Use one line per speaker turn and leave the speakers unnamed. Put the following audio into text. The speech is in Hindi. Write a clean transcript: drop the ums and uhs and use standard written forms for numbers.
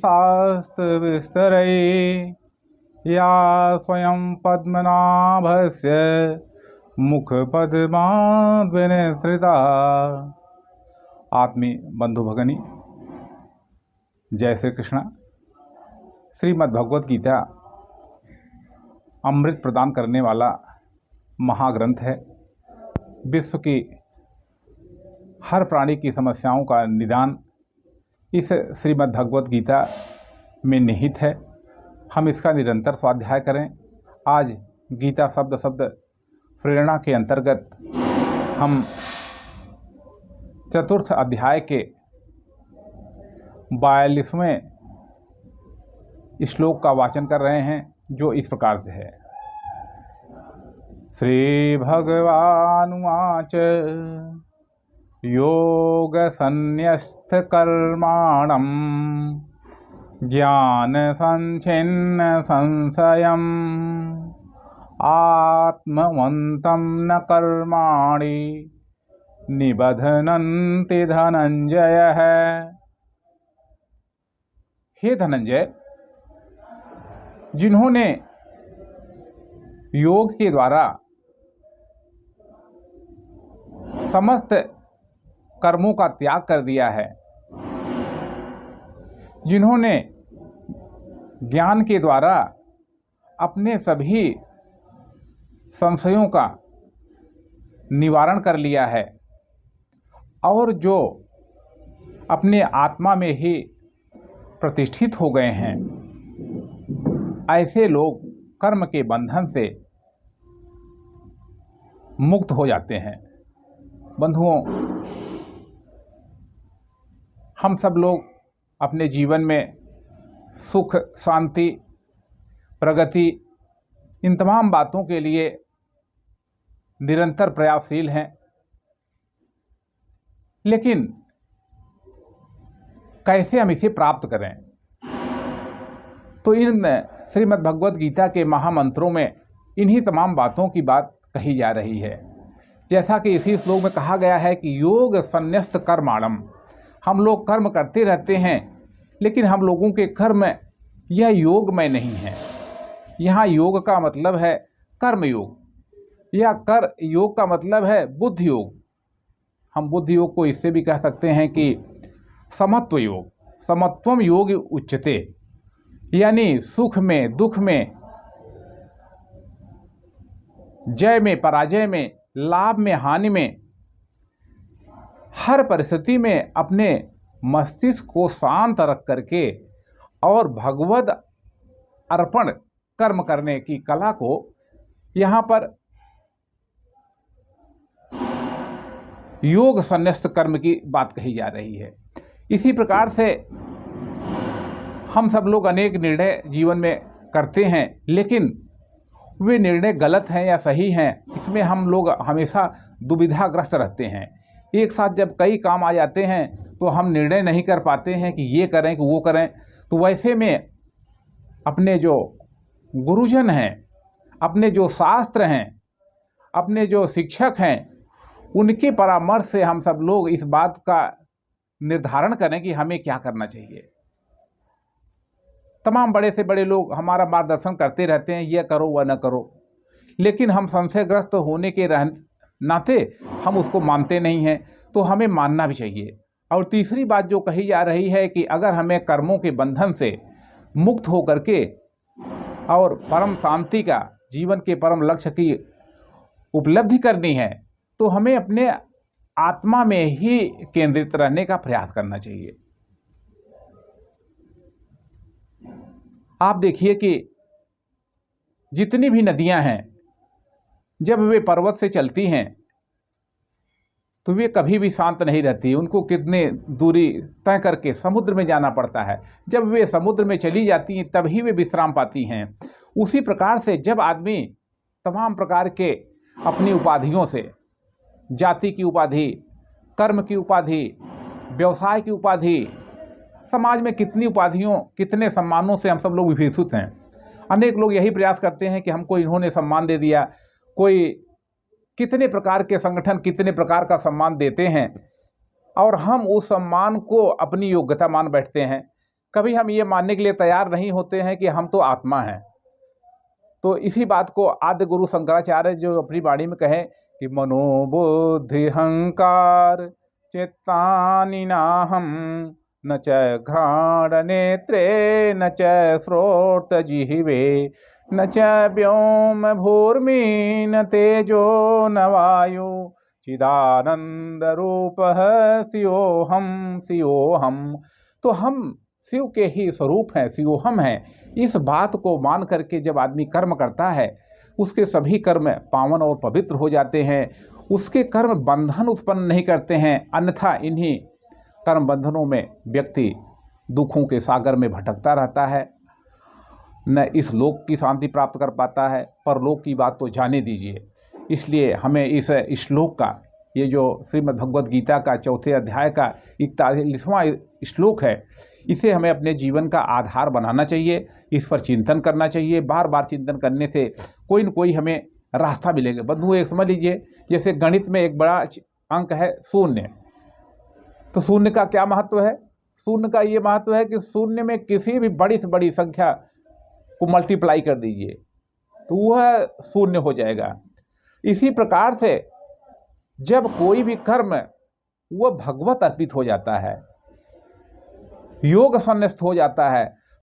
शास्त्र विस्तरै या स्वयं पद्मनाभस्य मुखपद्माद्विनिसृता। आत्मीय बंधु भगनी, जय श्री कृष्ण। श्रीमद् भगवत गीता अमृत प्रदान करने वाला महाग्रंथ है। विश्व की हर प्राणी की समस्याओं का निदान इस श्रीमद् भगवत गीता में निहित है। हम इसका निरंतर स्वाध्याय करें। आज गीता शब्द शब्द प्रेरणा के अंतर्गत हम चतुर्थ अध्याय के 42वें श्लोक का वाचन कर रहे हैं, जो इस प्रकार से है। श्री भगवानुवाच योग संन्यस्त कर्माणं ज्ञान संच्छिन्न संशयम् आत्मवन्तं न कर्माणि निबध्नन्ति धनंजय। हे धनंजय, जिन्होंने योग के द्वारा समस्त कर्मों का त्याग कर दिया है, जिन्होंने ज्ञान के द्वारा अपने सभी संशयों का निवारण कर लिया है और जो अपने आत्मा में ही प्रतिष्ठित हो गए हैं, ऐसे लोग कर्म के बंधन से मुक्त हो जाते हैं। बंधुओं, हम सब लोग अपने जीवन में सुख, शांति, प्रगति, इन तमाम बातों के लिए निरंतर प्रयासशील हैं, लेकिन कैसे हम इसे प्राप्त करें? तो इन श्रीमद् भगवत गीता के महामंत्रों में इन्हीं तमाम बातों की बात कही जा रही है। जैसा कि इसी श्लोक में कहा गया है कि योग संन्यस्त कर्माणम, हम लोग कर्म करते रहते हैं, लेकिन हम लोगों के कर्म यह योगमय नहीं है। यहाँ योग का मतलब है कर्म योग, या कर योग का मतलब है बुद्धि योग। हम बुद्धि योग को इससे भी कह सकते हैं कि समत्व योग। समत्वम योग उच्यते, यानी सुख में, दुख में, जय में, पराजय में, लाभ में, हानि में, हर परिस्थिति में अपने मस्तिष्क को शांत रख करके और भगवद अर्पण कर्म करने की कला को यहाँ पर योग संन्यस्त कर्म की बात कही जा रही है। इसी प्रकार से हम सब लोग अनेक निर्णय जीवन में करते हैं, लेकिन वे निर्णय गलत हैं या सही हैं, इसमें हम लोग हमेशा दुविधाग्रस्त रहते हैं। एक साथ जब कई काम आ जाते हैं तो हम निर्णय नहीं कर पाते हैं कि ये करें कि वो करें। तो वैसे में अपने जो गुरुजन हैं, अपने जो शास्त्र हैं, अपने जो शिक्षक हैं, उनके परामर्श से हम सब लोग इस बात का निर्धारण करें कि हमें क्या करना चाहिए। तमाम बड़े से बड़े लोग हमारा मार्गदर्शन करते रहते हैं, यह करो वह न करो, लेकिन हम संशयग्रस्त होने के नाते हम उसको मानते नहीं हैं। तो हमें मानना भी चाहिए। और तीसरी बात जो कही जा रही है कि अगर हमें कर्मों के बंधन से मुक्त हो करके और परम शांति का, जीवन के परम लक्ष्य की उपलब्धि करनी है, तो हमें अपने आत्मा में ही केंद्रित रहने का प्रयास करना चाहिए। आप देखिए कि जितनी भी नदियां हैं, जब वे पर्वत से चलती हैं तो वे कभी भी शांत नहीं रहती। उनको कितने दूरी तय करके समुद्र में जाना पड़ता है। जब वे समुद्र में चली जाती हैं तभी वे विश्राम पाती हैं। उसी प्रकार से जब आदमी तमाम प्रकार के अपनी उपाधियों से, जाति की उपाधि, कर्म की उपाधि, व्यवसाय की उपाधि, समाज में कितनी उपाधियों, कितने सम्मानों से हम सब लोग विभूषित हैं। अनेक लोग यही प्रयास करते हैं कि हमको इन्होंने सम्मान दे दिया। कोई कितने प्रकार के संगठन कितने प्रकार का सम्मान देते हैं और हम उस सम्मान को अपनी योग्यता मान बैठते हैं। कभी हम ये मानने के लिए तैयार नहीं होते हैं कि हम तो आत्मा हैं। तो इसी बात को आद्य गुरु शंकराचार्य जो अपनी वाणी में कहे कि मनोबुद्धि अहंकार चित्तानि नाहम न च घ्राण नेत्रे न च श्रोत जिह्वे न च व्योम भूर्मि न तेजो न वायु चिदानंद रूप शिवोहम शिवोहम। तो हम शिव के ही स्वरूप हैं, शिवोहम हैं। इस बात को मान करके जब आदमी कर्म करता है, उसके सभी कर्म पावन और पवित्र हो जाते हैं। उसके कर्म बंधन उत्पन्न नहीं करते हैं, अन्यथा इन्हीं कर्म बंधनों में व्यक्ति दुखों के सागर में भटकता रहता है, न इस लोक की शांति प्राप्त कर पाता है, परलोक की बात तो जाने दीजिए। इसलिए हमें इस श्लोक का, ये जो श्रीमद् भगवद गीता का 4 अध्याय का 41वां श्लोक है, इसे हमें अपने जीवन का आधार बनाना चाहिए, इस पर चिंतन करना चाहिए। बार बार चिंतन करने से कोई न कोई हमें रास्ता मिलेगा। बंधु, एक समझ लीजिए, जैसे गणित में एक बड़ा अंक है शून्य, तो शून्य का क्या महत्व है? शून्य का ये महत्व है कि शून्य में किसी भी बड़ी से बड़ी संख्या को मल्टीप्लाई कर दीजिए तो वह शून्य हो जाएगा। इसी प्रकार से जब कोई भी कर्म वह भगवत अर्पित हो जाता है, योग संन्यास्त हो जाता है,